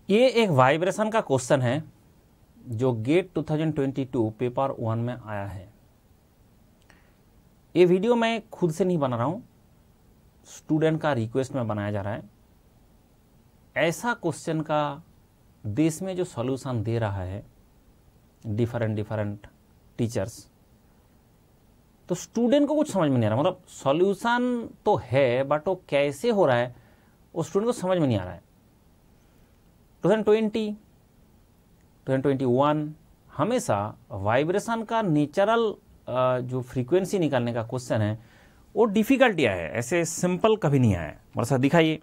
ये एक वाइब्रेशन का क्वेश्चन है जो गेट 2022 पेपर 1 में आया है। ये वीडियो मैं खुद से नहीं बना रहा हूँ, स्टूडेंट का रिक्वेस्ट में बनाया जा रहा है। ऐसा क्वेश्चन का देश में जो सॉल्यूशन दे रहा है डिफरेंट टीचर्स, तो स्टूडेंट को कुछ समझ में नहीं आ रहा। मतलब सॉल्यूशन तो है बट वो कैसे हो रहा है वो स्टूडेंट को समझ में नहीं आ रहा है। 2020, 2021 हमेशा वाइब्रेशन का नेचुरल जो फ्रीक्वेंसी निकालने का क्वेश्चन है वो डिफिकल्टी आया है, ऐसे सिंपल कभी नहीं आया है। मेरे साथ दिखाइए।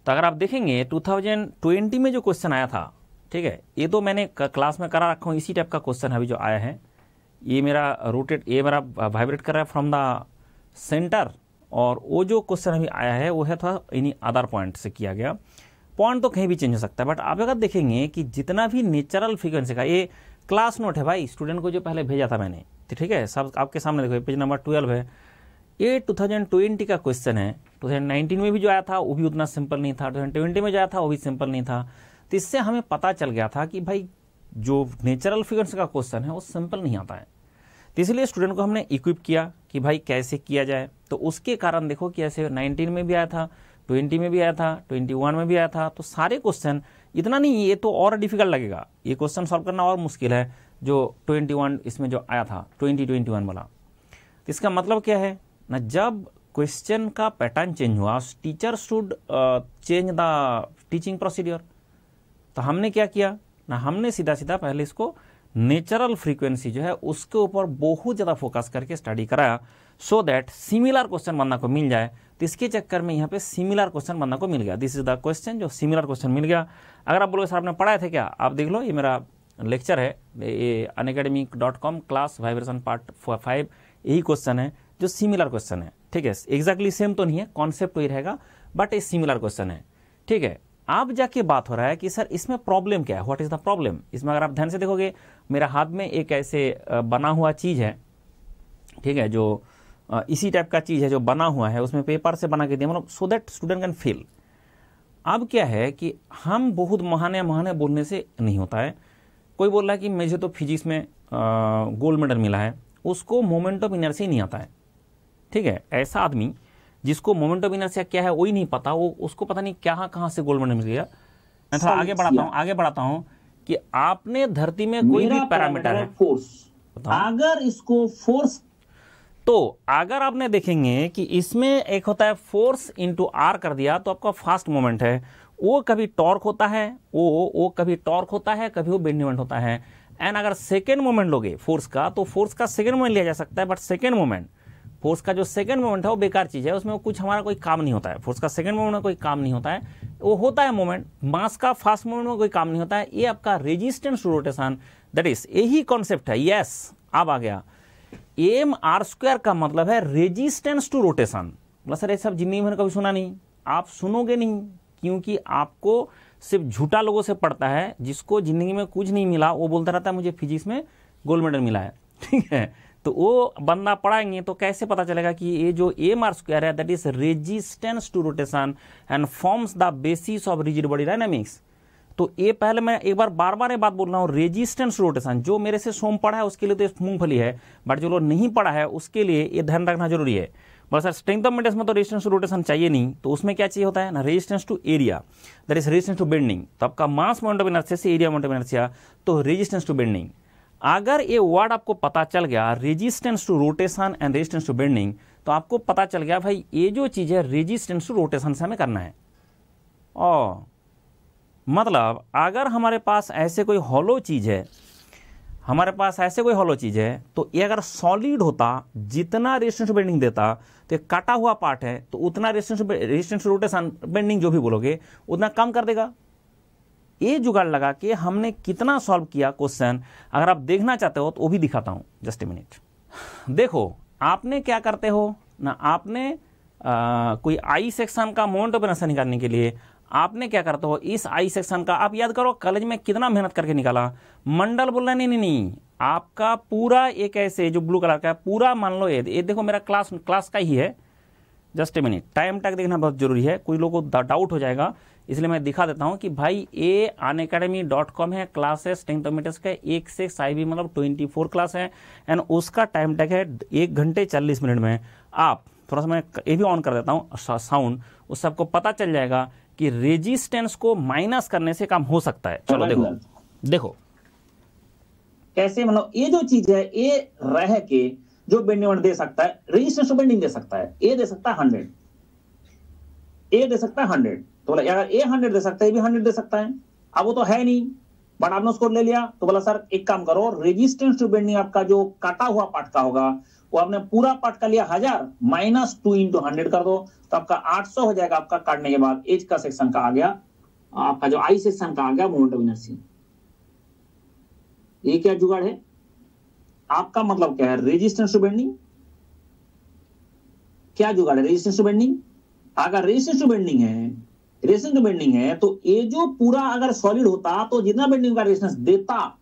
तो अगर आप देखेंगे 2020 में जो क्वेश्चन आया था, ठीक है, ये तो मैंने क्लास में करा रखा हूँ, इसी टाइप का क्वेश्चन अभी जो आया है। ये मेरा वाइब्रेट कर रहा है फ्रॉम द सेंटर, और वो जो क्वेश्चन अभी आया है वो है थोड़ा इन्हीं अदर पॉइंट से किया गया। पॉइंट तो कहीं भी चेंज हो सकता है, बट आप अगर देखेंगे कि जितना भी नेचुरल फ्रीक्वेंसी का, ये क्लास नोट है भाई, स्टूडेंट को जो पहले भेजा था मैंने, ठीक है, सब आपके सामने देखो, पेज नंबर 12 है। ये 2020 का क्वेश्चन है। 2019 में भी जो आया था वो भी उतना सिंपल नहीं था, 2020 में जो आया था वो भी सिंपल नहीं था। तो इससे हमें पता चल गया था कि भाई जो नेचुरल फ्रीक्वेंसी का क्वेश्चन है वो सिंपल नहीं आता है। तो इसलिए स्टूडेंट को हमने इक्विप किया कि भाई कैसे किया जाए। तो उसके कारण देखो कि ऐसे 19 में भी आया था, 20 में भी आया था, 21 में भी आया था। तो सारे क्वेश्चन इतना नहीं, ये तो और डिफिकल्ट लगेगा, ये क्वेश्चन सॉल्व करना और मुश्किल है जो 21 इसमें जो आया था 2021 वाला। तो इसका मतलब क्या है ना, जब क्वेश्चन का पैटर्न चेंज हुआ, teacher should change the teaching procedure. तो हमने क्या किया ना, हमने सीधा सीधा पहले इसको नेचुरल फ्रीक्वेंसी जो है उसके ऊपर बहुत ज़्यादा फोकस करके स्टडी कराया, सो दैट सिमिलर क्वेश्चन बंदा को मिल जाए। तो इसके चक्कर में यहाँ पे सिमिलर क्वेश्चन बंदा को मिल गया। दिस इज द क्वेश्चन, जो सिमिलर क्वेश्चन मिल गया। अगर आप बोलोगे सर आपने पढ़ाए थे क्या, आप देख लो, ये मेरा लेक्चर है, ये unacademy.com क्लास वाइब्रेशन पार्ट 5, यही क्वेश्चन है जो सिमिलर क्वेश्चन है। ठीक है, एग्जैक्टली सेम तो नहीं है, कॉन्सेप्ट वही रहेगा, बट ये सिमिलर क्वेश्चन है। ठीक है, अब जाके बात हो रहा है कि सर इसमें प्रॉब्लम क्या है, व्हाट इज द प्रॉब्लम। इसमें अगर आप ध्यान से देखोगे, मेरा हाथ में एक ऐसे बना हुआ चीज है, ठीक है, जो इसी टाइप का चीज है जो बना हुआ है, उसमें पेपर से बना के दिया, मतलब so that student can feel. अब क्या है कि हम बहुत महाने बोलने से नहीं होता है। कोई बोल रहा है कि मुझे तो फिजिक्स में गोल्ड मेडल मिला है, उसको मोमेंट ऑफ इनर्शिया नहीं आता है। ठीक है, ऐसा आदमी जिसको मोमेंट ऑफ इनर्शिया क्या है वही नहीं पता, वो उसको पता नहीं कहाँ से गोल्ड मेडल मिल गया। मैं थोड़ा आगे बढ़ाता हूँ कि आपने धरती में कोई भी पैरामीटर है, फोर्स, अगर इसको फोर्स, तो अगर आपने देखेंगे कि इसमें एक होता है फोर्स इंटू आर कर दिया तो आपका फास्ट मोमेंट है, वो कभी टॉर्क होता है, वो कभी टॉर्क होता है, कभी वो बेंड मोमेंट होता है। एंड अगर सेकेंड मोमेंट लोगे फोर्स का, तो फोर्स का सेकेंड मोमेंट लिया जा सकता है, बट सेकेंड मोमेंट, फोर्स का जो सेकंड मोमेंट है वो बेकार चीज है, उसमें कुछ हमारा कोई काम नहीं होता है। फोर्स का सेकंड मोमेंट में कोई काम नहीं होता है, वो होता है मोमेंट। मास का फास्ट मोमेंट में कोई काम नहीं होता है। ये आपका resistance to rotation, that is यही कॉन्सेप्ट है। यस, अब आ गया एम आर स्क्वायर का मतलब है रेजिस्टेंस टू रोटेशन। मतलब सर ये सब जिंदगी में कभी सुना नहीं, आप सुनोगे नहीं, क्योंकि आपको सिर्फ झूठा लोगों से पड़ता है। जिसको जिंदगी में कुछ नहीं मिला वो बोलता रहता है मुझे फिजिक्स में गोल्ड मेडल मिला है। ठीक है, तो वो बंदा पढ़ाएंगे तो कैसे पता चलेगा कि ये जो एम आर स्क्वायर है that is resistance to rotation and forms the basis of rigid body dynamics. तो ये पहले मैं एक बार ये बात बोल रहा हूँ, रेजिस्टेंस टू रोटेशन जो मेरे से सोम पढ़ा है उसके लिए तो ये मूंगफली है, बट जो लोग नहीं पढ़ा है उसके लिए ये ध्यान रखना जरूरी है। बस सर स्ट्रेंथ ऑफ मेटेरियल्स में तो रेजिस्टेंस टू रोटेशन चाहिए नहीं, तो उसमें क्या चाहिए होता है ना, resistance to area, that is resistance to bending. तो आपका मास मोमेंट ऑफ इनर्शिया से एरिया मोमेंट ऑफ इनर्शिया, तो रेजिस्टेंस टू बेंडिंग। अगर ये वर्ड आपको पता चल गया, resistance to rotation and resistance to bending, तो आपको पता चल गया भाई ये जो चीज है रेजिस्टेंस टू रोटेशन से हमें करना है। और मतलब अगर हमारे पास ऐसे कोई हॉलो चीज है, तो ये अगर सॉलिड होता, जितना रेजिस्टेंस टू बेंडिंग देता, तो ये कटा हुआ पार्ट है, तो उतना रेजिस्टेंस टू रोटेशन बेंडिंग जो भी बोलोगे उतना कम कर देगा। ये जुगाड़ लगा के हमने कितना सॉल्व किया क्वेश्चन, अगर आप देखना चाहते हो तो वो भी दिखाता हूं, जस्ट ए मिनट। देखो आपने क्या करते हो ना, आपने कोई आई सेक्शन का मोमेंट ऑफ इनर्शिया निकालने के लिए आपने क्या करते हो, इस आई सेक्शन का आप याद करो कॉलेज में कितना मेहनत करके निकाला। मंडल बोल रहा है नहीं, आपका पूरा एक ऐसे जो ब्लू कलर का पूरा मान लो, ये देखो मेरा क्लास का ही है, just a minute, time tag देखना बहुत जरूरी है, कोई लोगों को डाउट हो जाएगा इसलिए मैं दिखा देता हूं कि भाई ये unacademy.com है, क्लासेस 10 मीटर्स का 1 से IB मतलब 24 क्लास है एंड उसका टाइम टैग है 1 घंटे 40 मिनट में। आप थोड़ा सा मैं ये भी ऑन कर देता हूँ साउंड, उससे आपको पता चल जाएगा कि रेजिस्टेंस को माइनस करने से काम हो सकता है। चलो देखो कैसे, मतलब ये जो चीज है ये रह के जो बेंडिंग दे सकता है, रेजिस्टेंस बेंडिंग दे सकता है, ये दे सकता है 100, ये दे सकता है 100, तो बोला अगर ये 100 दे सकता है, ये भी 100 दे सकता है। अब वो तो है नहीं, बट आपने उसको ले लिया, तो बोला सर एक काम करो, रेजिस्टेंस टू बेंडिंग आपका जो काटा हुआ पार्ट का होगा वो आपने पूरा पार्ट का लिया 1000 माइनस 2 इंटू 100 कर दो, तो आपका 800 हो जाएगा। आपका काटने के बाद एज का सेक्शन का आ गया, आपका जो आई सेक्शन का आ गया मोमेंट ऑफ इनर्शिया। ये क्या जुगाड़ है आपका, मतलब क्या है, रेजिस्टेंस टू बेंडिंग। क्या जुगाड़ है रेजिस्टेंस टू बेंडिंग? अगर रेजिस्टेंस टू बेंडिंग है, रेजिस्टेंस टू बेंडिंग है, तो ये जो पूरा अगर सॉलिड होता तो जितना बेंडिंग का रेजिस्टेंस देता,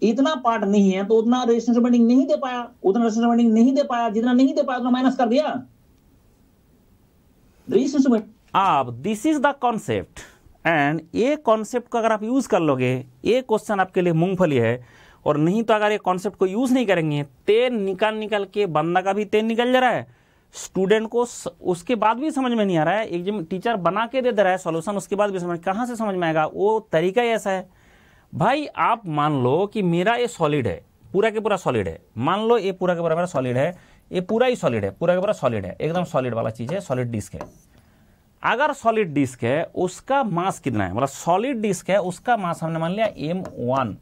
इतना पार्ट नहीं है तो उतना रेजिस्टेंस टू बेंडिंग नहीं दे पाया, उतना रेजिस्टेंस टू बेंडिंग नहीं दे पाया, जितना नहीं दे पाया उतना माइनस कर दिया रेजिस्टेंस टू बेंडिंग। अब this is the concept and ये कॉन्सेप्ट को अगर आप यूज कर लोगे, ये क्वेश्चन आपके लिए मूंगफली है। और नहीं तो अगर ये कॉन्सेप्ट को यूज नहीं करेंगे, तेल निकल के बंदा का भी तेल निकल जा रहा है, स्टूडेंट को उसके बाद भी समझ में नहीं आ रहा है, एक टीचर बना के दे रहा है सॉल्यूशन, उसके बाद भी समझ कहां से समझ में आएगा? वो तरीका ही ऐसा है। भाई आप मान लो कि मेरा ये सॉलिड है, पूरा के पूरा सॉलिड है, मान लो ये पूरा के पूरा मेरा सॉलिड है, ये पूरा ही सॉलिड है, पूरा के पूरा सॉलिड है, एकदम सॉलिड वाला चीज है, सॉलिड डिस्क है। अगर सॉलिड डिस्क है उसका मास कितना है, मतलब सॉलिड डिस्क है उसका मास हमने मान लिया m1,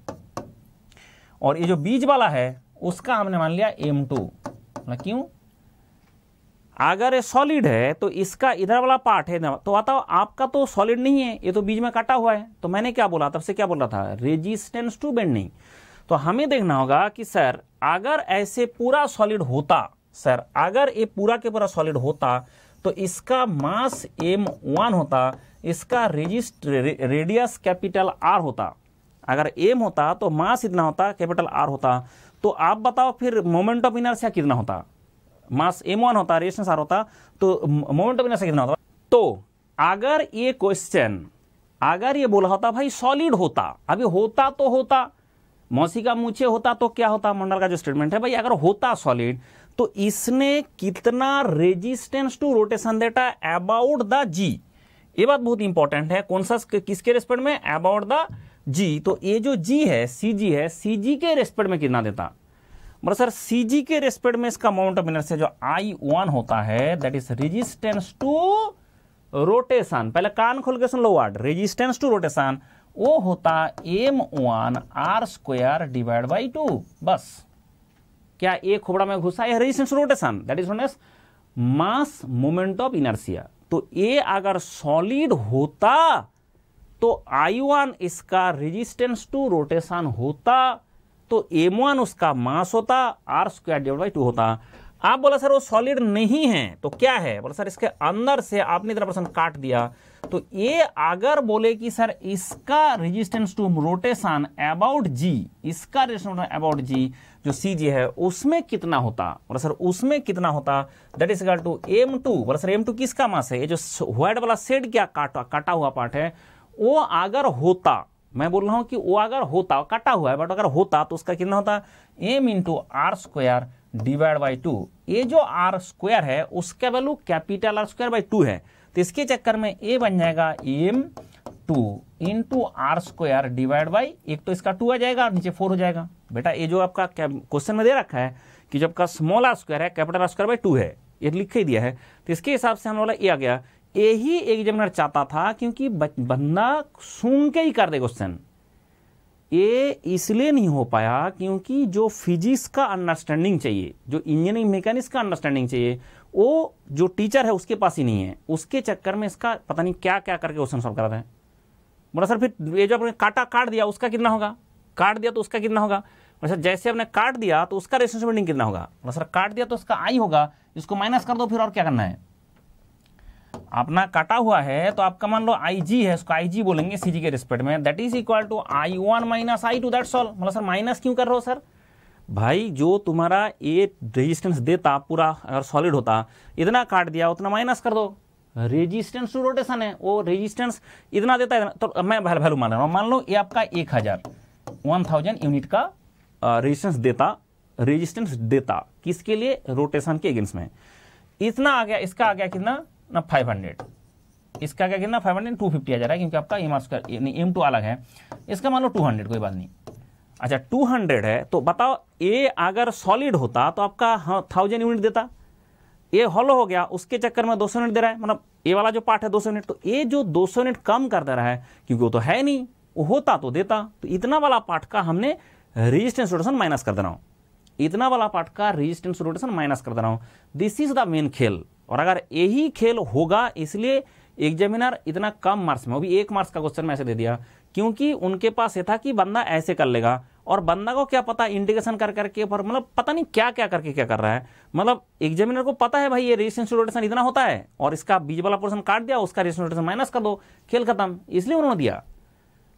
और ये जो बीच वाला है उसका हमने मान लिया m2। मतलब क्यों? अगर ये सॉलिड है तो इसका इधर वाला पार्ट है, तो बताओ आपका तो सॉलिड नहीं है, ये तो बीच में काटा हुआ है। तो मैंने क्या बोला, तब से क्या बोल रहा था, रेजिस्टेंस टू बेंडिंग। तो हमें देखना होगा कि सर अगर ऐसे पूरा सॉलिड होता, सर अगर ये पूरा के पूरा सॉलिड होता तो इसका मास m1 होता, इसका रेडियस कैपिटल R होता। अगर m होता तो मास इतना होता, कैपिटल R होता। तो आप बताओ फिर मोमेंट ऑफ इनर्शिया कितना होता? मास m1 होता, रेजिस्टेंस R होता, तो मोमेंट ऑफ इनर्शिया कितना होता? तो अगर ये क्वेश्चन अगर ये बोला होता भाई सॉलिड होता, अभी होता तो होता, मौसी का मूछे होता तो क्या होता, मंडल का जो स्टेटमेंट है, भाई अगर होता सॉलिड तो इसने कितना रेजिस्टेंस टू रोटेशन देता, अबाउट द जी। ये बात बहुत इंपॉर्टेंट है, कौन सा किसके रेस्पेक्ट में, अबाउट द जी। तो ये जो जी है, सीजी है, सीजी के रेस्पेक्ट में कितना देता? मतलब सर सीजी के रेस्पेक्ट में इसका मोमेंट ऑफ इनर्शिया जो I1 होता है, that is resistance to rotation. पहले कान खोल के सुन लो वर्ड, रेजिस्टेंस टू रोटेशन, वो होता m1 r² डिवाइड बाई 2। बस क्या एक खोपड़ा में घुसा है resistance to rotation, that is known as mass moment of inertia. तो ये अगर सॉलिड होता तो I1 इसका रेजिस्टेंस टू रोटेशन होता, तो m1 उसका मास होता, r² डिवाइड बाई 2 होता। आप बोला सर वो सॉलिड नहीं है तो क्या है, बोला सर इसके अंदर से आपने इतना परसेंट काट दिया, तो ये अगर बोले कि सर इसका रेजिस्टेंस टू रोटेशन अबाउट जी, इसका रेजिस्टेंस अबाउट जी जो सी जी है उसमें कितना होता, बोला सर उसमें कितना होता, that is equal to m2। बोला सर m2 किसका मास है? ये जो व्हाइट वाला शेड क्या काटा हुआ पार्ट है, वो अगर होता, मैं बोल रहा हूं कि वो अगर होता, काटा हुआ है बट अगर होता तो उसका कितना होता, m into r² divide by 2। ये जो r² है उसका वैल्यू कैपिटल R² बाई 2 है, तो इसके चक्कर में ये बन जाएगा m2 into r² divide by, एक तो इसका 2 आ जाएगा और नीचे 4 हो जाएगा। बेटा ये जो आपका क्वेश्चन में दे रखा है कि जब का स्मॉल r² है, कैपिटल R² बाई 2 है, ये लिख ही दिया है, तो इसके हिसाब से हम बोला ये आ गया। यही एग्जामिनर चाहता था, क्योंकि बंदा सुन के ही कर दे क्वेश्चन। ये इसलिए नहीं हो पाया क्योंकि जो फिजिक्स का अंडरस्टैंडिंग चाहिए, जो इंजीनियरिंग मैकेनिक्स का अंडरस्टैंडिंग चाहिए, वो जो टीचर है उसके पास ही नहीं है। उसके चक्कर में इसका पता नहीं क्या क्या करके क्वेश्चन सॉल्व कराता है। बोला सर फिर ये जो आपने काट दिया उसका कितना होगा, काट दिया तो उसका कितना होगा? बोला सर जैसे आपने काट दिया तो उसका रेजिस्टेंस बेंडिंग कितना होगा? बोला सर काट दिया तो उसका आई होगा, इसको माइनस कर दो फिर और क्या करना है। अपना काटा हुआ है तो आपका मान लो IG है, उसको IG बोलेंगे CG के रिस्पेक्ट में, that is equal to I1 minus I2, that's all. मतलब सर माइनस क्यों कर रहे हो सर? भाई जो तुम्हारा ये रेजिस्टेंस देता पूरा अगर सॉलिड होता, इतना काट दिया उतना माइनस कर दो, रेजिस्टेंस टू रोटेशन है, वो रेजिस्टेंस इतना देता है, तो मैं वैल्यू मान रहा हूँ, मान लो ये आपका 1000 यूनिट का रेजिस्टेंस देता किसके लिए, रोटेशन के अगेंस्ट में। इतना आ गया, इसका आ गया कितना ना 500, इसका क्या कितना 500 250 आ जा रहा है, क्योंकि आपका M2 अलग है, इसका मान लो 200, कोई बात नहीं। अच्छा 200 है, तो बताओ ये अगर सॉलिड होता तो आपका 1000 यूनिट देता, ये हॉलो हो गया, उसके चक्कर में 200 यूनिट दे रहा है, मतलब ये वाला जो पार्ट है 200 यूनिट, तो ये जो 200 यूनिट कम कर दे रहा है, क्योंकि वो तो है नहीं, वो होता तो देता, तो इतना वाला पार्ट का हमने रेजिस्टेंस रोटेशन माइनस कर दे रहा हूं, इतना वाला पार्ट का रेजिस्टेंस रोटेशन माइनस कर दे रहा हूं। दिस इज द मेन खेल। और अगर यही खेल होगा, इसलिए एग्जामिनर इतना कम मार्क्स में, वो भी 1 मार्क्स का क्वेश्चन में ऐसे दे दिया, क्योंकि उनके पास ये था कि बंदा ऐसे कर लेगा, और बंदा को क्या पता इंटीग्रेशन कर करके, पर मतलब पता नहीं क्या क्या करके क्या कर रहा है, मतलब एग्जामिनर को पता है भाई ये रेजिस्टेंस रोटेशन इतना होता है, और इसका बीच वाला पोर्शन काट दिया, उसका रेजिस्टेंस रोटेशन माइनस कर दो, खेल खत्म, इसलिए उन्होंने दिया।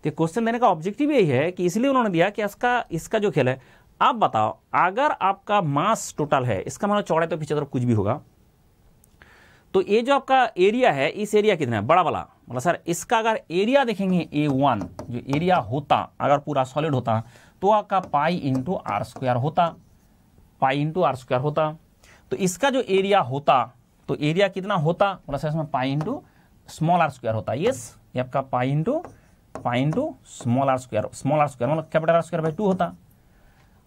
तो क्वेश्चन देने का ऑब्जेक्टिव यही है कि इसलिए उन्होंने दिया कि इसका जो खेल है। आप बताओ अगर आपका मास टोटल है, इसका मतलब चौड़ाई तो पीछे तरफ कुछ भी होगा, तो ये जो आपका एरिया है, इस एरिया कितना है, बड़ा वाला, मतलब सर इसका अगर एरिया देखेंगे A1 जो एरिया होता, अगर पूरा सॉलिड होता तो आपका पाई इंटू आर स्क्वायर होता, पाई इंटू आर स्क्वायर होता। तो इसका जो एरिया होता, तो एरिया कितना होता, मतलब सर इसमें pi into small R square होता। यस, ये आपका pi into small R square मतलब कैपिटल आर स्क्वायर बाई 2 होता।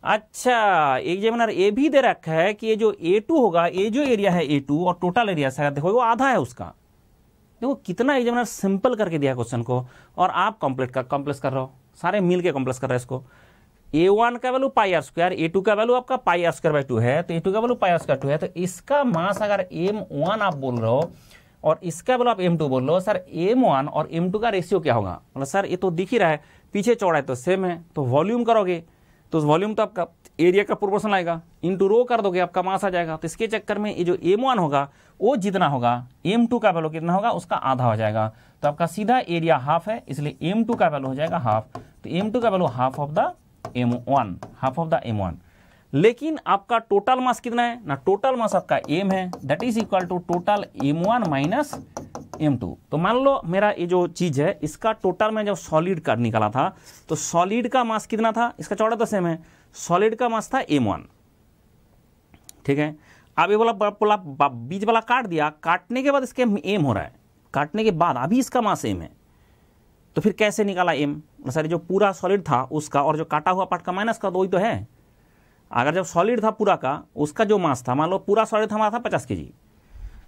अच्छा एग्जामिनर ये भी दे रखा है कि ये जो A2 होगा, ये जो एरिया है A2 और टोटल एरिया से देखो वो आधा है उसका। देखो कितना एग्जामिनर सिंपल करके दिया क्वेश्चन को, और आप कॉम्प्लेक्स कर रहे हो, सारे मिल के कॉम्प्लेक्स कर रहे हैं इसको। A1 का value pi are square, A2 का वैल्यू आपका पाई आर स्क्वायर बाई 2 है, तो A2 का वैल्यू पाई आर स्क्वायर 2 है, तो इसका मास अगर M1 आप बोल रहे हो और इसका वैल्यू आप M2 बोल रहे हो, सर M1 और M2 का रेशियो क्या होगा, मतलब सर ये तो दिख ही रहा है, पीछे चौड़ाई तो सेम है, तो वॉल्यूम करोगे तो वॉल्यूम तो आपका एरिया का प्रोपोर्शन आएगा, इंटू रो कर दोगे आपका मास आ जाएगा। तो इसके चक्कर में ये जो M1 होगा वो जितना होगा, M2 का वैल्यू कितना होगा, उसका आधा हो जाएगा, तो आपका सीधा एरिया हाफ है, इसलिए M2 का वैल्यू हो जाएगा हाफ, तो M2 का value half of the M1। लेकिन आपका टोटल मास कितना है ना, टोटल मास आपका M है, that is equal to total M1 minus M2। तो मान लो मेरा ये जो चीज है, इसका टोटल में जब सॉलिड का निकाला था, तो सॉलिड का मास कितना था, इसका चौड़ा तो सेम है, सॉलिड का मास था M1, ठीक है। अब ये वाला बीच वाला काट दिया, काटने के बाद इसके M हो रहा है, काटने के बाद अभी इसका मास M है, तो फिर कैसे निकाला M, सर जो पूरा सॉलिड था उसका और जो काटा हुआ पार्ट का माइनस का, तो वही तो है। अगर जब सॉलिड था पूरा का, उसका जो मास था, मान लो पूरा सॉलिड था हमारा था 50 kg,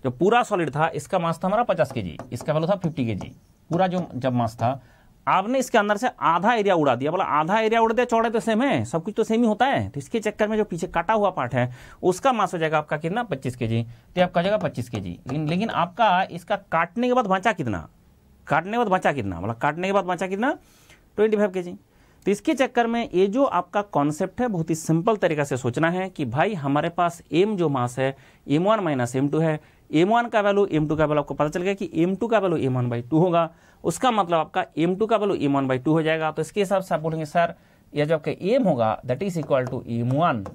जो पूरा सॉलिड था इसका मास था हमारा 50 kg, इसका वैल्यू था 50 kg, पूरा जो जब मास था, आपने इसके अंदर से आधा एरिया उड़ा दिया, बोला आधा एरिया उड़ दिया, चौड़ाई तो सेम है, सब कुछ तो सेम ही होता है, तो इसके चक्कर में जो पीछे काटा हुआ पार्ट है उसका मास हो जाएगा आपका कितना 25 kg, तो आपका जाएगा 25 kg। लेकिन आपका इसका काटने के बाद बचा कितना, मतलब काटने के बाद बचा कितना 25 kg। तो इसके चक्कर में ये जो आपका कॉन्सेप्ट है बहुत ही सिंपल तरीका से सोचना है कि भाई हमारे पास M जो मास है M1 माइनस M2 है, M1 का वैल्यू M2 का वैल्यू आपको पता चल गया कि M2 का वैल्यू M1 बाई 2 होगा, उसका मतलब आपका M2 का वैल्यू M1 बाई 2 हो जाएगा। तो इसके हिसाब से आप बोलेंगे सर यह जो आपका M होगा that is equal to M1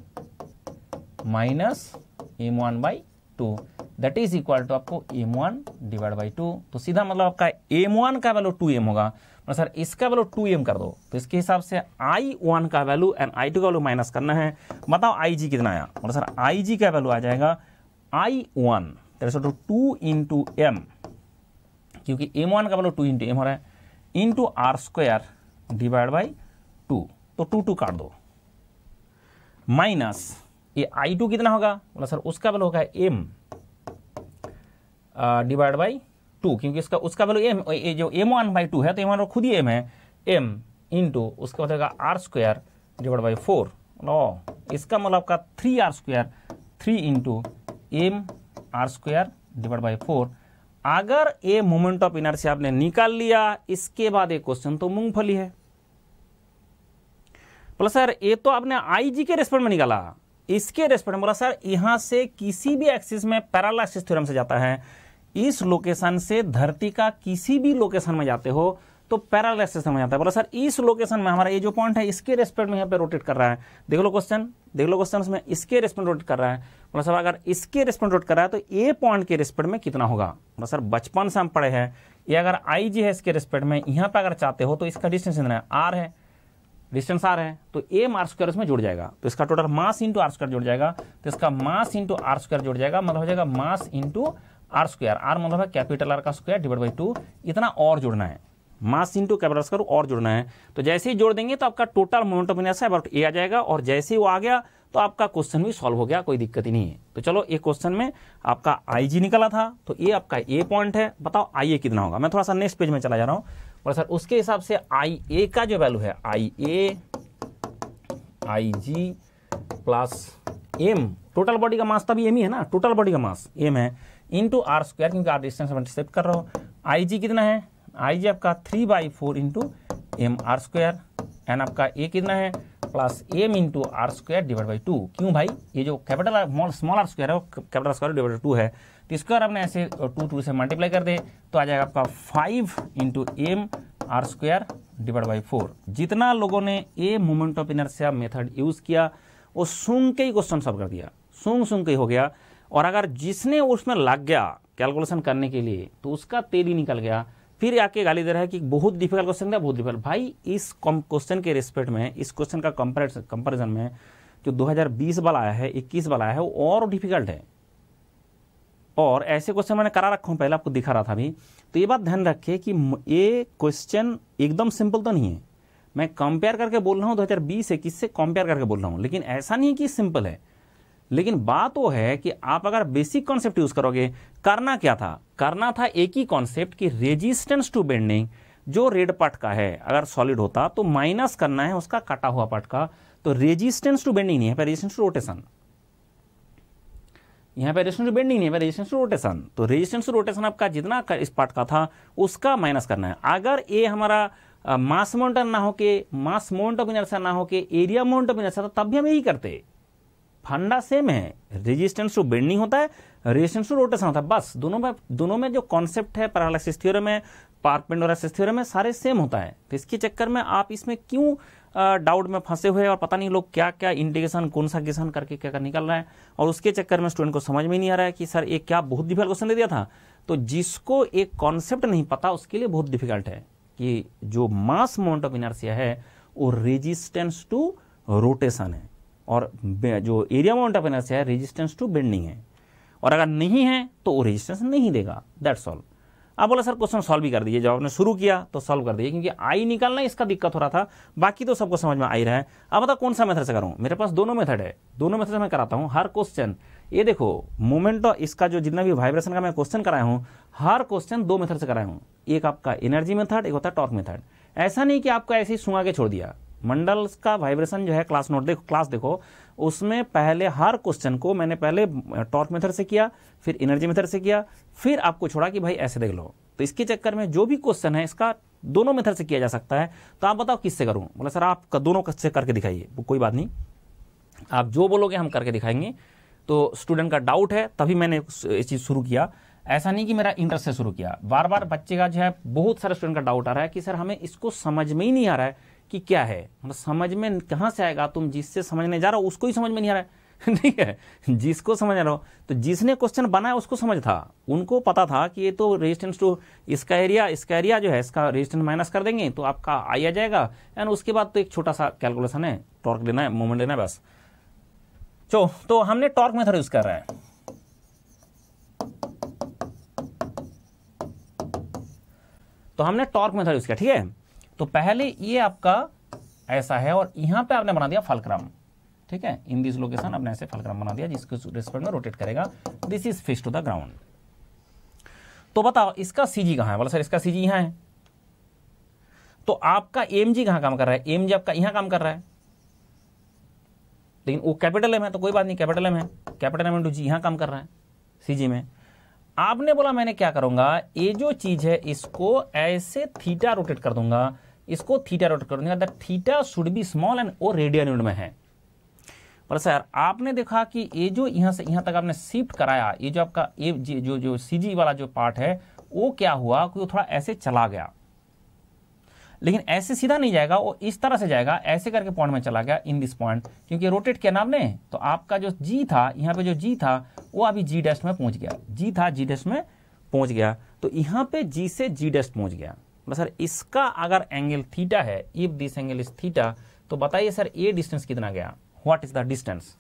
minus M1 by 2, that is equal to आपको M1 डिवाइड बाई 2। तो सीधा मतलब आपका M1 का वैल्यू 2M होगा, सर इसका वैल्यू 2M कर दो, तो इसके हिसाब से I1 का वैल्यू एंड I2 का वैल्यू माइनस करना है। बताओ IG कितना आया, मतलब सर IG का वैल्यू आ जाएगा I1 2 इंटू M, क्योंकि M1 का वैल्यू 2 इंटू M हो रहा है, into R square divide by 2, तो 2 काट दो, माइनस ये I2 कितना होगा, मतलब सर उसका वैल्यू होगा M डिवाइड बाई 2, क्योंकि उसका वैल्यू M, ये जो M1 बाई 2 है तो M1 खुद ही M है, M इंटू उसका हो जाएगा आर स्क्वायर डिवाइड बाई 4, इसका मतलब आपका 3R square 3 into M R square divide by 4। अगर ये मोमेंट ऑफ इनर्शिया आपने निकाल लिया, इसके बाद एक क्वेश्चन तो मूंगफली है। बोला सर ये तो आपने IG के रेस्पेक्ट में निकाला, इसके रेस्पेक्ट में बोला सर यहां से किसी भी एक्सिस में पैरेलल एक्सिस थ्योरम से जाता है, इस लोकेशन से धरती का किसी भी लोकेशन में जाते हो तो पैरेलल एक्सिस में जाता है। बोला सर इस लोकेशन में हमारा ये जो पॉइंट है इसके रेस्पेक्ट में यहाँ पे रोटेट कर रहा है। देख लो क्वेश्चन उसमें इसके रेस्पेक्ट में रोटेट कर रहा है। बोला सर अगर इसके रेस्पेक्ट रोटेट कर रहा है तो ए पॉइंट के रेस्पेक्ट में कितना होगा। बोला सर बचपन से हम पढ़े हैं, ये अगर आई जी है इसके रेस्पेक्ट में, यहाँ पे अगर चाहते हो तो इसका डिस्टेंस कितना है, आर है, डिस्टेंस आर है, तो ए आर स्क्वायर इसमें जुड़ जाएगा, तो इसका total mass into R square जुड़ जाएगा, तो इसका मास इंटू आर स्क्वायर जुड़ जाएगा, मतलब हो जाएगा mass into R square. R मतलब है कैपिटल आर का स्क्वायर डिवाइड बाई 2, इतना और जुड़ना है, मास इंटू कैपिटल स्क्वायर और जुड़ना है। तो जैसे ही जोड़ देंगे तो आपका total moment of inertia about A आ जाएगा, और जैसे ही वो आ गया तो आपका क्वेश्चन भी सॉल्व हो गया, कोई दिक्कत ही नहीं है। तो चलो एक क्वेश्चन में आपका आई जी निकला था, तो ये आपका ए पॉइंट है, बताओ आई ए कितना होगा। मैं थोड़ा सा नेक्स्ट पेज में चला जा रहा हूँ। और सर उसके हिसाब से आई ए का जो वैल्यू है, आई ए आई जी प्लस एम, टोटल बॉडी का मास तभी एम ही है ना, टोटल बॉडी का मास एम है, इंटू आर स्क्वायर, क्योंकि आर डिस्टेंस में इंटरसेप्ट कर रहा हो। आई जी कितना है, आई जी आपका 3/4 into M R square, and आपका ए कितना है plus M into R square divide by 2। क्यों भाई, ये जो कैपिटल स्मॉल आर स्क्वायर है वो कैपिटल स्क्वायर डिवाइड बाई 2 है, तो स्क्वायर आपने ऐसे 2 से मल्टीप्लाई कर दे तो आ जाएगा आपका 5 into M R square divide by 4। जितना लोगों ने a moment of inertia method use किया वो सूंघ के ही क्वेश्चन सॉल्व कर दिया, सूंघ के ही हो गया। और अगर जिसने उसमें लग गया कैलकुलेशन करने के लिए तो उसका तेल ही निकल गया, फिर आके गाली दे रहा है कि बहुत डिफिकल्ट क्वेश्चन था, बहुत डिफिकल्ट। भाई इस क्वेश्चन के रिस्पेक्ट में, इस क्वेश्चन का कंपैरिजन में जो 2020 वाला आया है, 21 वाला आया है, वो और डिफिकल्ट है। और ऐसे क्वेश्चन मैंने करा रखा हूं, पहले आपको दिखा रहा था अभी। तो ये बात ध्यान रखिए कि ये क्वेश्चन एकदम सिंपल तो नहीं है, मैं कंपेयर करके बोल रहा हूं 2020-21 से कंपेयर करके बोल रहा हूं, लेकिन ऐसा नहीं है कि सिंपल है। लेकिन बात वो है कि आप अगर बेसिक कॉन्सेप्ट यूज करोगे, करना क्या था, करना था एक ही कॉन्सेप्ट कि रेजिस्टेंस टू बेंडिंग जो रेड पार्ट का है अगर सॉलिड होता तो माइनस करना है उसका कटा हुआ पार्ट का। तो रेजिस्टेंस टू बेंडिंग नहीं है, रेजिस्टेंस टू रोटेशन, यहाँ पे रेजिस्टेंस टू बेंडिंग नहीं है, रेजिस्टेंस टू रोटेशन। तो रेजिस्टेंस टू रोटेशन आपका जितना इस पार्ट का था उसका माइनस करना है। अगर ये हमारा मास मोमेंट ना हो के, मास मोमेंट ऑफ इनर्शिया ना हो के एरिया मोमेंट ऑफ इनर्शिया, तब भी हम यही करते। फंडा सेम है, रेजिस्टेंस टू बेंडिंग होता है, रेजिस्टेंस टू रोटेशन होता है, बस दोनों में जो कॉन्सेप्ट है पैरेलल एक्सिस थ्योरम में, परपेंडिकुलर एक्सिस थ्योरम में, सारे सेम होता है। तो इसके चक्कर में आप इसमें क्यों डाउट में फंसे हुए और पता नहीं लोग क्या क्या इंटीग्रेशन कौन सा इंटीग्रेशन करके क्या निकल रहा है, और उसके चक्कर में स्टूडेंट को समझ में नहीं आ रहा है कि सर एक क्या बहुत डिफिकल्ट क्वेश्चन दे दिया था। तो जिसको एक कॉन्सेप्ट नहीं पता उसके लिए बहुत डिफिकल्ट है कि जो मास मोमेंट ऑफ इनर्शिया है वो रेजिस्टेंस टू रोटेशन है, और जो एरिया मोमेंट ऑफ इनर्शिया है रेजिस्टेंस टू बेंडिंग है, और अगर नहीं है तो वो रेजिस्टेंस नहीं देगा। That's all. आप बोला सर क्वेश्चन सॉल्व भी कर दीजिए, जब आपने शुरू किया तो सॉल्व कर दीजिए, क्योंकि आई निकालना इसका दिक्कत हो रहा था, बाकी तो सबको समझ में आ ही रहा है। अब बताओ कौन सा मेथड से करूं, मेरे पास दोनों मेथड है, दोनों मेथड से मैं कराता हूं हर क्वेश्चन। ये देखो मोमेंट इसका जो जितना भी वाइब्रेशन का मैं क्वेश्चन कराया हूं, हर क्वेश्चन दो मेथड से कराया हूं, एक आपका एनर्जी मेथड, एक होता है टॉर्क मेथड। ऐसा नहीं कि आपको ऐसे ही सुना के छोड़ दिया। मंडल का वाइब्रेशन जो है क्लास नोट देखो, क्लास देखो, उसमें पहले हर क्वेश्चन को मैंने पहले टॉर्क मेथड से किया, फिर एनर्जी मेथड से किया, फिर आपको छोड़ा कि भाई ऐसे देख लो। तो इसके चक्कर में जो भी क्वेश्चन है इसका दोनों मेथड से किया जा सकता है। तो आप बताओ किससे करूं, बोला सर आप दोनों से करके दिखाइए। कोई बात नहीं, आप जो बोलोगे हम करके दिखाएंगे। तो स्टूडेंट का डाउट है तभी मैंने ये चीज शुरू किया, ऐसा नहीं कि मेरा इंटरेस्ट से शुरू किया। बार बार बच्चे का जो है, बहुत सारे स्टूडेंट का डाउट आ रहा है कि सर हमें इसको समझ में ही नहीं आ रहा है कि क्या है, मतलब समझ में कहां से आएगा, तुम जिससे समझने जा रहा हो उसको ही समझ में नहीं आ रहा है। ठीक है, जिसको समझ रहा हो, तो जिसने क्वेश्चन बनाया उसको समझ था, उनको पता था कि ये तो रेजिस्टेंस टू इसका एरिया जो है इसका रेजिस्टेंस माइनस कर देंगे तो आपका आई आ जाएगा, एंड उसके बाद तो एक छोटा सा कैलकुलेशन है, टॉर्क लेना है, मोमेंट लेना है, बस। तो हमने टॉर्क मेथड यूज कर रहे हैं। तो हमने टॉर्क मेथड यूज किया, ठीक है। तो पहले ये आपका ऐसा है और यहां पे आपने बना दिया फलक्रम, ठीक है, इन दिस लोकेशन आपने ऐसे फलक्रम बना दिया जिसको रिस्पेक्ट में रोटेट करेगा। This is fixed to the ground. तो बताओ इसका सीजी कहां है, बोला सर इसका सीजी यहां है। तो आपका एमजी कहां काम कर रहा है, एमजी आपका यहां काम कर रहा है, लेकिन वो कैपिटल एम है, तो कोई बात नहीं, कैपिटल एम है, कैपिटल एम इंटू जी यहां काम कर रहा है सीजी में। आपने बोला मैंने क्या करूंगा, ये जो चीज है इसको ऐसे थीटा रोटेट कर दूंगा, इसको थीटा रोटेट कर दूंगा, the theta should be small and वो रेडियन यूनिट में है। पर सर आपने देखा कि ये जो यहां से यहां तक आपने शिफ्ट कराया, ये जो आपका जो सीजी वाला जो पार्ट है वो क्या हुआ कि वो थोड़ा ऐसे चला गया, लेकिन ऐसे सीधा नहीं जाएगा, वो इस तरह से जाएगा, ऐसे करके पॉइंट में चला गया इन दिस पॉइंट, क्योंकि रोटेट किया ना आपने, तो आपका जो जी था, यहाँ पे जो जी था वो अभी जी डैश में पहुंच गया, जी था जी डैश में पहुंच गया, तो यहाँ पे जी से जी डैश पहुंच गया। बस सर इसका अगर एंगल थीटा है, if this angle is theta, तो बताइए सर ये डिस्टेंस कितना गया, व्हाट इज द डिस्टेंस।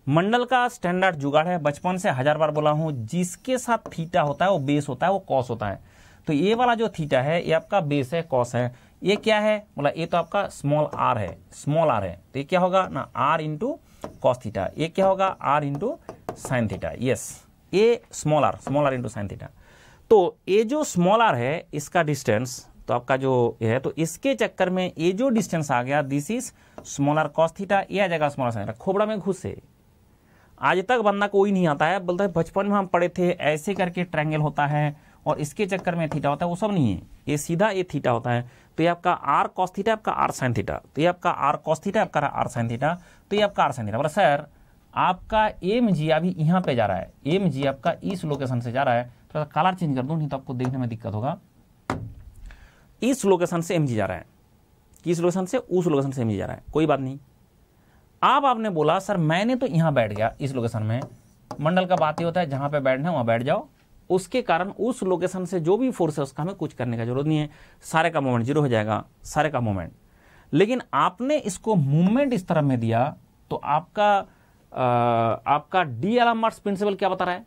मंडल का स्टैंडर्ड जुगाड़ है, बचपन से 1000 बार बोला हूं, जिसके साथ थीटा होता है वो बेस होता है, वो कॉस होता है। तो ये वाला जो थीटा है ये आपका बेस है, कॉस है। ये क्या है बोला, ये तो आपका स्मॉल आर है, स्मॉल आर है, तो ये क्या होगा ना आर इंटू कॉस थीटा, ये क्या होगा R into sine theta. Yes, ये small R into sine theta. तो ये जो स्मॉल आर है इसका डिस्टेंस तो आपका जो है, तो इसके चक्कर में ये जो डिस्टेंस आ गया this is small R cos theta, ये आ जाएगा स्मॉल आर साइन थीटा। खोपड़ा में घुसे, आज तक बंदा कोई नहीं आता है, बोलता है बचपन में हम पढ़े थे ऐसे करके ट्रायंगल होता है और इसके चक्कर में थीटा होता है, वो सब नहीं है, ये सीधा ये थीटा होता है। तो ये आपका आर कॉस थीटा, आपका आर साइन थीटा, तो ये आपका आर कॉस थीटा, आपका आर साइन थीटा, तो ये आपका आर साइन थीटा। बोला सर आपका एम जी अभी यहाँ पे जा रहा है, एम जी आपका इस लोकेशन से जा रहा है, थोड़ा सा कलर चेंज कर दो नहीं तो आपको देखने में दिक्कत होगा। इस लोकेशन से एम जी जा रहा है, किस लोकेशन से, उस लोकेशन से एम जी जा रहा है, कोई बात नहीं। अब आपने बोला सर मैंने तो यहां बैठ गया इस लोकेशन में, मंडल का बात ही होता है जहां पे बैठना है वहां बैठ जाओ, उसके कारण उस लोकेशन से जो भी फोर्स है उसका हमें कुछ करने का जरूरत नहीं है, सारे का मोमेंट जीरो हो जाएगा, सारे का मोमेंट। लेकिन आपने इसको मूवमेंट इस तरह में दिया तो आपका डी एलमर्ट्स प्रिंसिपल क्या बता रहा है,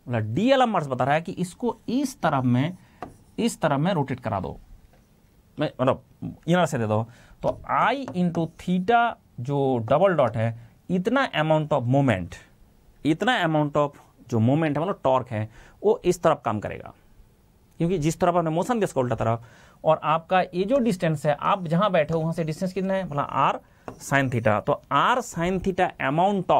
मतलब डी एलमर्ट्स बता रहा है कि इसको इस तरफ में रोटेट करा दो, मतलब इनर से दे दो, तो आई इंटू थीटा जो डबल डॉट है, इतना अमाउंट ऑफ मोमेंट, इतना अमाउंट ऑफ जो मोमेंट है मतलब टॉर्क है, वो इस तरफ काम करेगा, क्योंकि जिस तरफ आपने मोशन दिया उसका उल्टा तरफ। और आपका ये जो डिस्टेंस है, आप जहां बैठे हो वहां से डिस्टेंस कितना है, बोला आर साइन थीटा, तो R sine theta amount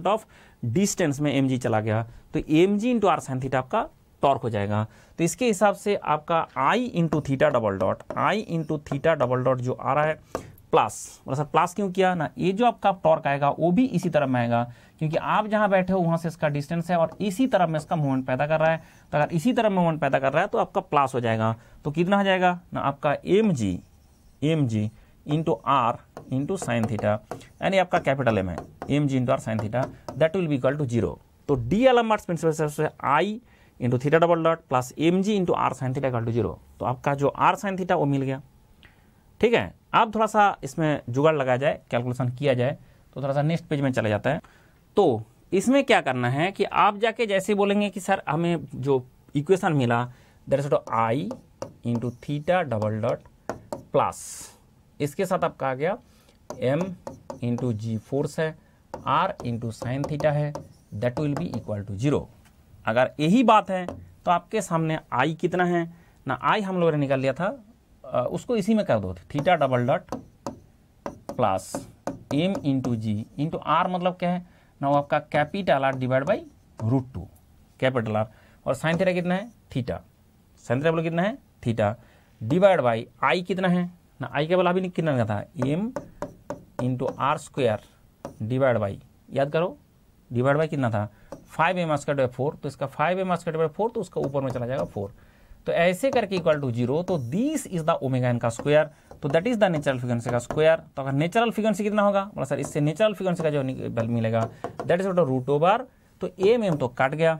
of distance में एम जी चला गया, तो M G into R sine theta आपका टॉर्क हो जाएगा। तो इसके हिसाब से आपका I into theta double dot जो आ रहा है प्लस, बोला सर प्लस क्यों किया ना, ये जो आपका टॉर्क आएगा वो भी इसी तरफ में आएगा, क्योंकि आप जहां बैठे हो वहां से इसका डिस्टेंस है और इसी तरफ में इसका मूवमेंट पैदा कर रहा है, तो अगर इसी तरफ में मूवमेंट पैदा कर रहा है तो आपका प्लस हो जाएगा। तो कितना हो जाएगा ना आपका M G into R into sine theta, यानी आपका कैपिटल एम है, M G into R sine theta, that will be equal to 0। तो डी एलमर्ट्स प्रिंसिपल से I into theta double dot plus M G into R sine theta equal to 0, तो आपका जो are sine theta वो मिल गया। ठीक है, अब थोड़ा सा इसमें जुगाड़ लगाया जाए, कैलकुलेशन किया जाए, तो थोड़ा सा नेक्स्ट पेज में चले जाता है। तो इसमें क्या करना है कि आप जाके जैसे बोलेंगे कि सर हमें जो इक्वेशन मिला that is I into theta double dot plus, इसके साथ आपका आ गया एम इंटू जी फोर्स है, आर इंटू साइन थीटा है, that will be equal to 0। अगर यही बात है तो आपके सामने आई कितना है ना, आई हम लोगों ने निकाल लिया था, उसको इसी में कर दो, theta double dot plus M into जी इंटू आर, मतलब क्या है ना वो आपका capital R divide by √2 capital R, और साइन थीटा कितना है थीटा, साइन थीटा बोलो कितना है थीटा, डिवाइड बाई आई कितना है ना, आई केवल अभी कितना का था M into R square divide by, याद करो डिवाइड बाई कितना था 5m स्क्वायर बाई 4, तो इसका 5m स्क्वायर बाई 4 तो उसका ऊपर में चला जाएगा 4, तो ऐसे करके इक्वल टू 0। तो this is the omega N का स्क्वायर, तो that is the natural frequency का स्क्वायर। तो अगर नेचुरल फ्रीक्वेंसी कितना होगा, बोला सर इससे नेचुरल फ्रीक्वेंसी का जो मिलेगा दैट इज √, तो एम तो कट गया,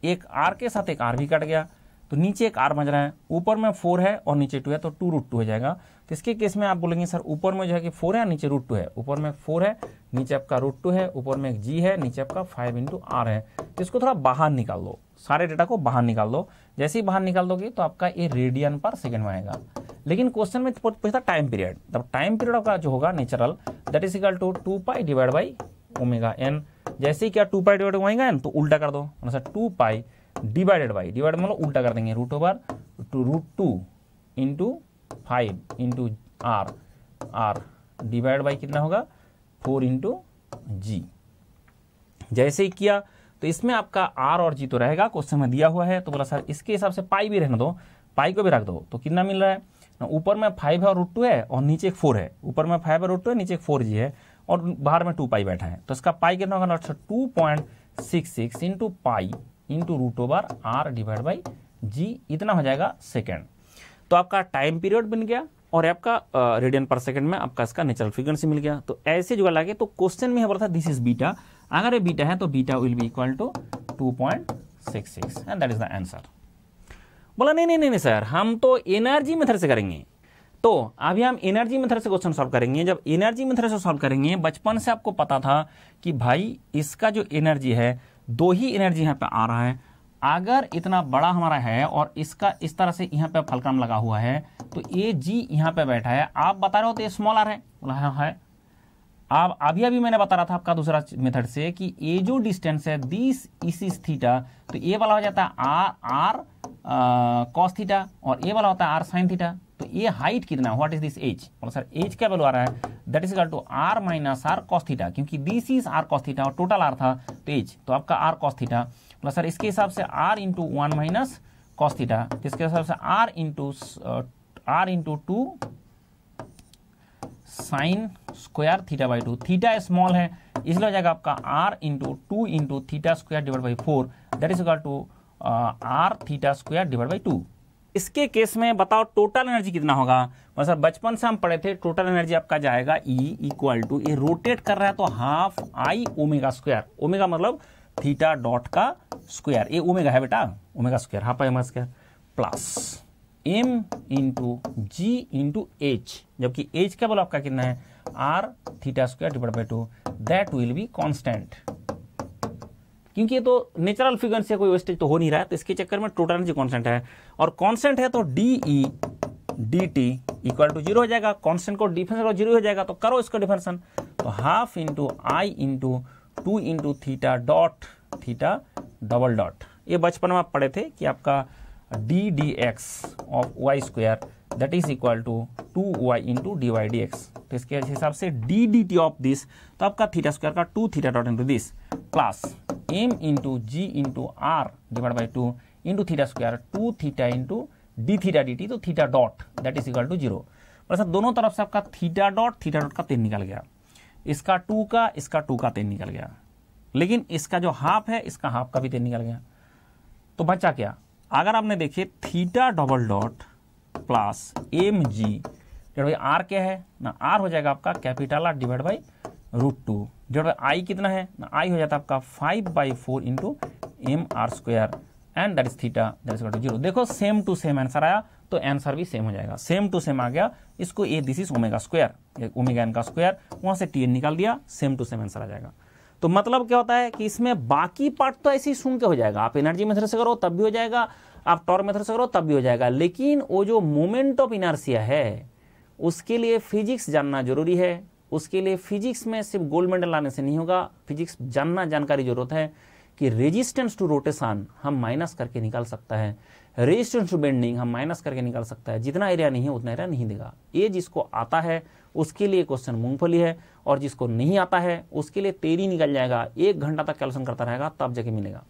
एक आर के साथ एक आर भी कट गया, तो नीचे एक आर बच रहा है, ऊपर में 4 है और नीचे 2 है, तो 2√2 हो जाएगा। तो इसके केस में आप बोलेंगे सर ऊपर में जो है कि 4 है नीचे √2 है, ऊपर में 4 है नीचे आपका √2 है, ऊपर में एक जी है नीचे आपका 5 इंटू आर है। तो इसको थोड़ा बाहर निकाल दो, सारे डेटा को बाहर निकाल दो, जैसे ही बाहर निकाल दोगे तो आपका ये रेडियन पर सेकंड में आएगा। लेकिन क्वेश्चन में पूछता टाइम पीरियड, तब टाइम पीरियड का जो होगा natural that is equal to 2π divide by omega n. जैसे ही क्या 2π डिवाइड ओमेगा एन, तो उल्टा कर दो, मतलब 2π डिवाइडेड बाई, डिवाइड मतलब उल्टा कर देंगे, √2 into 5 into are divide by कितना होगा 4 इंटू जी। जैसे ही किया तो इसमें आपका आर और जी तो रहेगा, क्वेश्चन में दिया हुआ है, तो बोला सर इसके हिसाब से पाई भी रहने दो, पाई को भी रख दो, तो कितना मिल रहा है, ऊपर में 5 है और √2 है और नीचे एक 4 है, ऊपर में 5 और √2 है नीचे एक 4g है और बाहर में 2π बैठा है, तो इसका पाई कितना होगा 2.66 into pi into √r divide by g, इतना हो जाएगा सेकेंड। तो आपका टाइम पीरियड बन गया और आपका रेडियन पर सेकंड में आपका इसका नेचुरल फ्रीक्वेंसी मिल गया। तो ऐसे जुगाड़ लगे, तो क्वेश्चन में बोला था दिस इज बीटा, अगर ये बीटा है तो beta will be equal to 2.66 and that is the answer. बोला नहीं सर, हम तो एनर्जी मेथड से करेंगे। तो अभी हम एनर्जी मेथड से क्वेश्चन सॉल्व करेंगे। जब एनर्जी मेथड से सॉल्व करेंगे, बचपन से आपको पता था कि भाई इसका जो एनर्जी है, दो ही एनर्जी यहाँ पे आ रहा है। अगर इतना बड़ा हमारा है और इसका इस तरह से यहाँ पे फलक्रम लगा हुआ है, तो ये जी यहाँ पे बैठा है, आप बता रहे हो तो ये स्मॉल आर है। बोला है। अब अभी मैंने बता रहा था आपका दूसरा मेथड से कि ये जो डिस्टेंस है दिस इस थीटा, तो ये वाला हो जाता है आर कॉस थीटा और ये वाला होता है आर साइन थीटा। तो ये हाइट कितना, व्हाट इज दिस एज? बोला सर एज क्या वैल्यू आ रहा है, that is equal to r minus r cos theta, क्योंकि this is r cos theta और टोटल आर था तो एज, तो आपका आर कॉस थीटा। बोला सर इसके हिसाब से r into 1 minus cos theta, इसके हिसाब से r into 2 sine square theta by 2। Theta small है इसलिए हो जाएगा आपका R into 2 into theta square divide by 4, that is equal to R theta square divide by 2। इसके केस में बताओ टोटल एनर्जी कितना होगा? सर बचपन से हम पढ़े थे टोटल एनर्जी आपका जाएगा E इक्वल टू, ये रोटेट कर रहा है तो half I omega square, omega मतलब थीटा डॉट का स्क्वायर, ये ओमेगा है बेटा, omega square half I omega square plus M into ji into H, जबकि एच क्या बोला आपका कितना है, R theta square divide by 2, that will be constant, क्योंकि ये तो नेचुरल फ्रीक्वेंसी है, कोई वेस्टेज तो हो नहीं रहा है, तो इसके चक्कर में टोटल एनर्जी कांस्टेंट है, और कांस्टेंट है तो D E D T equal to 0 हो जाएगा। कांस्टेंट को डिफरेंस करो 0 हो जाएगा, तो करो इसको डिफरेंसन, तो half into I into 2 into theta dot theta double dot. ये बचपन में आप पढ़े थे कि आपका d d x of y square that is equal to 2y into d y d x. तो इसके हिसाब से d d t of this, तो आपका थीटा स्क्वायर का 2 theta dot into this plus M into ji into are divide by 2 into theta square 2 theta into d theta d t, तो theta dot that is equal to 0। पर sir दोनों तरफ से आपका theta dot का 3 निकल गया, इसका 2 का 3 निकल गया, लेकिन इसका जो हाफ है इसका हाफ का भी 3 निकल गया। तो बचा क्या, अगर आपने देखिए theta double dot plus M G भाई आर क्या है ना, आर हो जाएगा आपका कैपिटल आर डिवाइड बाई √2, जो आई कितना है ना, आई हो जाता है आपका 5/4 into M R square and that is theta that is equal to 0। देखो सेम टू सेम आंसर आया, तो आंसर भी सेम हो जाएगा, सेम टू सेम आ गया। इसको uh this is omega square, omega N का स्क्वायर, वहां से टी एन निकाल दिया, सेम टू सेम आंसर आ जाएगा। तो मतलब क्या होता है कि इसमें बाकी पार्ट तो ऐसे ही सुन के हो जाएगा, आप एनर्जी मेथड से करो तब भी हो जाएगा, आप टॉर्क मेथड से करो तब भी हो जाएगा, लेकिन वो जो मोमेंट ऑफ इनर्शिया है उसके लिए फिजिक्स जानना जरूरी है। उसके लिए फिजिक्स में सिर्फ गोल्ड मेडल लाने से नहीं होगा, फिजिक्स जानकारी जरूरत है कि रेजिस्टेंस टू रोटेशन हम माइनस करके निकाल सकता है, रेजिस्टेंस टू बेंडिंग हम माइनस करके निकाल सकता है, जितना एरिया नहीं है उतना एरिया नहीं देगा। ये जिसको आता है उसके लिए क्वेश्चन मूंगफली है, और जिसको नहीं आता है उसके लिए तेरी निकल जाएगा, 1 घंटा तक कैलकुलेशन करता रहेगा तब जाके मिलेगा।